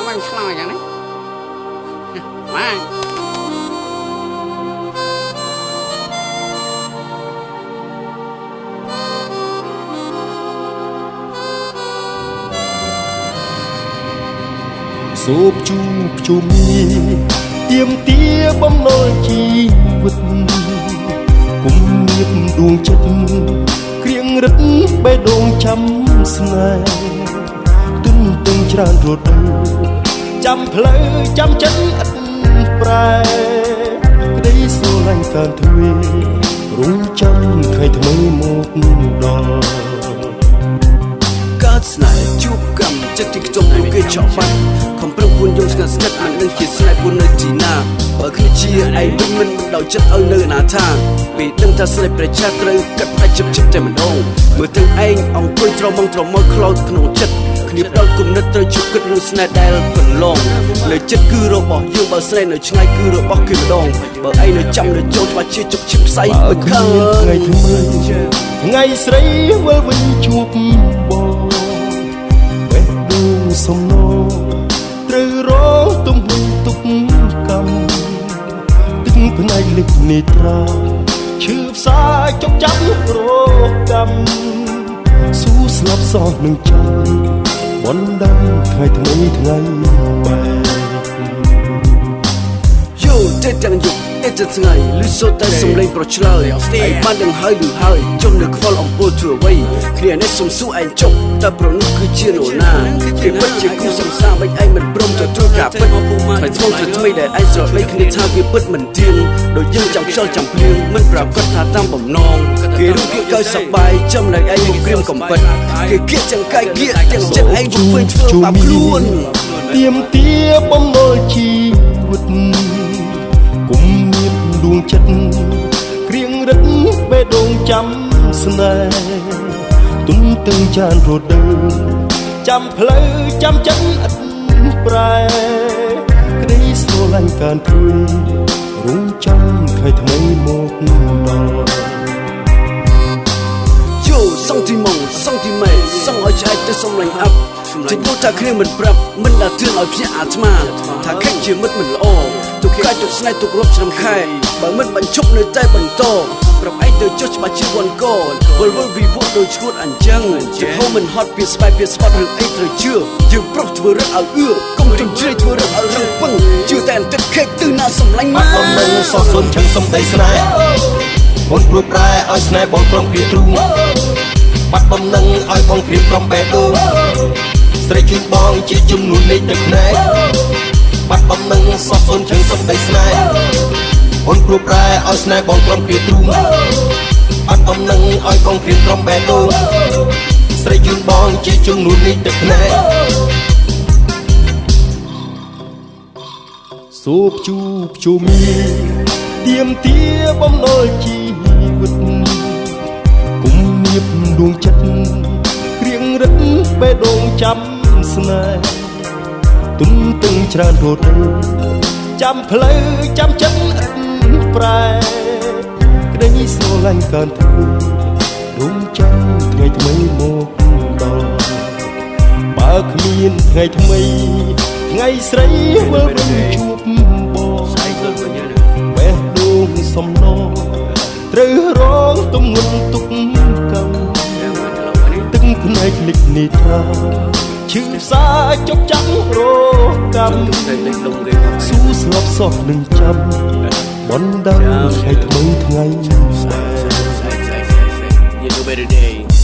มันឆ្លើយយ៉ាងនេះម៉ែសូបជួបជុំទៀមទាបំណុលជីវិតគុំញៀបដួងចិត្តគ្រៀងរឹតបេះដូងចាំស្នេហ៍ទុនទាំងច្រើនរដូវចាំផ្លូវចាំចិត្តឥតប្រែក្តីស្រឡាញ់កើនទ្វេរងចាំថ្ងៃថ្មីមកដល់កើតស្នេហ៍ជួបកម្មចិត្តទីខ្ទង់ពួកគេចោលបាត់ខំប្រឹងពួនយងស្ងាត់ស្ងាត់មិនដឹងជាស្នេហ៍ពួននៅទីណាបើគ្នាជាឯងមិនដោយចិត្តឲ្យនៅណាថាពេលដឹងថាស្នេហ៍ប្រជាត្រូវកាត់ផ្ដាច់ជិបតែម្ដងមើលទាំងឯងអង្គុយត្រមងខ្លោចក្នុងចិត្តគ្នាផ្ដល់គុណិតត្រូវជួបគិតរឿងស្នេហ៍ដែលកន្លងលើចិត្តគឺរបស់យើងបើស្នេហ៍នៅឆ្ងាយគឺរបស់គេម្ដងបើឯងនៅចាំនៅចូលច្បាស់ជាជប់ឈឹបផ្សៃមិនឃើញថ្ងៃថ្មីថ្ងៃស្រីវិលវិញជួបបងបេះដូងសំណងត្រូវរងទំហឹងទុកកម្មទឹកភ្នែកលឹកនេត្រាឈឺផ្សាចុកចាប់រកកម្មស៊ូស្លាប់សោះនឹងចាំបណ្ដាំថ្ងៃថ្មីថ្ងៃបែកយោចិត្តទាំងយុគអេតថ្ងៃលឺសូតែសំឡេងប្រឆ្លើយឯងបានដឹងហើយជុំនៅខ្វល់អំពើធ្វើអ្វីគ្នានេះសុំសួរឯងចុកតែប្រនោះគឺជានរណាគេពិតជាគូសង្សារមិនឯងមិនព្រមទទួលការពិតហើយធ្ងន់ទៅថ្មីដែលឯងស្រដីគ្នាថាវាពិតមិនទៀងដូចយើងចាំខ្យល់ចាំភ្លៀងមិនប្រកាសថាតាមបំណងគេរំគេកៅសបាយចំណែកឯងមកក្រៀមកំពិតគេគៀកទាំងកាយគៀកទាំងចិត្តឯងធ្វើបាបខ្លួនទៀមទាបំណុលជីវិតគុំញៀបដួងចិត្តគ្រៀងរឹតបេះដូងចាំស្នេហ៍ទុនទាំងចានរដូវចាំផ្លូវចាំចិត្តឥតប្រែក្តីស្រឡាញ់កើនទ្វេរងចាំថ្ងៃថ្មីមកដល់យោសងទីម៉ងសងទីម៉ែសងឲ្យឆ្អែតទៅសំឡាញ់អាប់ទីពោះថាគ្នាមិនប្រាប់មិនដាទឿនឲ្យភ្ញាក់អាត្មាថាខិតជាមិត្តមិនល្អទុកកាយទុកស្នេហ៍ទុករាប់ឆ្នាំខែបើមិនបញ្ឈប់នៅតែបន្តប្រាប់ឯងទៅចុះច្បាស់ជាវ៉ាន់កវល់វិវត្តដោយឈួតអញ្ចឹងជាហូមិនហត់ពីស្បែកពីស្បត់រឿងអីត្រូវជឿយើងប្រុសធ្វើរឹកឲ្យអឿកុំទន់ជ្រៃធ្វើរឹកឲ្យរឹងពឹងជឿតែអន្តិតខេកទៅណាសំឡាញ់មកបំណងសោះសុនចឹងសំដីស្នេហ៍បងព្រួយប្រែឲ្យស្នេហ៍បងព្រមគ្រាទ្រូងបាត់បំណងឲ្យបងគ្រាព្រមបេះដូងស្រីជូនបងជាជំនួនលេខទឹកភ្នែកបាត់បំណងសោះសុនចឹងសំដីស្នេហ៍បងព្រួយប្រែឲ្យស្នេហ៍បងព្រមគ្រាទ្រូងបាត់បំណងឲ្យបងគ្រាព្រមបេះដូងស្រីជូនបងជាជំនួនលេខទឹកភ្នែកសូបជួបជុំទៀមទាបំណុលជីវិតគុំញៀបដួងចិត្តគ្រៀងរឹតបេះដូងចាំស្នេហ៍ទុនទាំងច្រើនរដូវចាំផ្លូវចាំចិត្តឥតប្រែក្តីស្រឡាញ់កើនទ្វេរងចាំថ្ងៃថ្មីមកដល់បើគ្មានថ្ងៃថ្មីថ្ងៃស្រីវិលវិញជួបបងបេះដូងសំណងត្រូវរងទំងន់ទុកកម្មទឹកភ្នែកលិចនេត្រាឈឺផ្សាចុកចាំរកកម្មស៊ូស្លាប់សោះនឹងចាំបណ្ដាំថ្ងៃថ្មីថ្ងៃ You know better day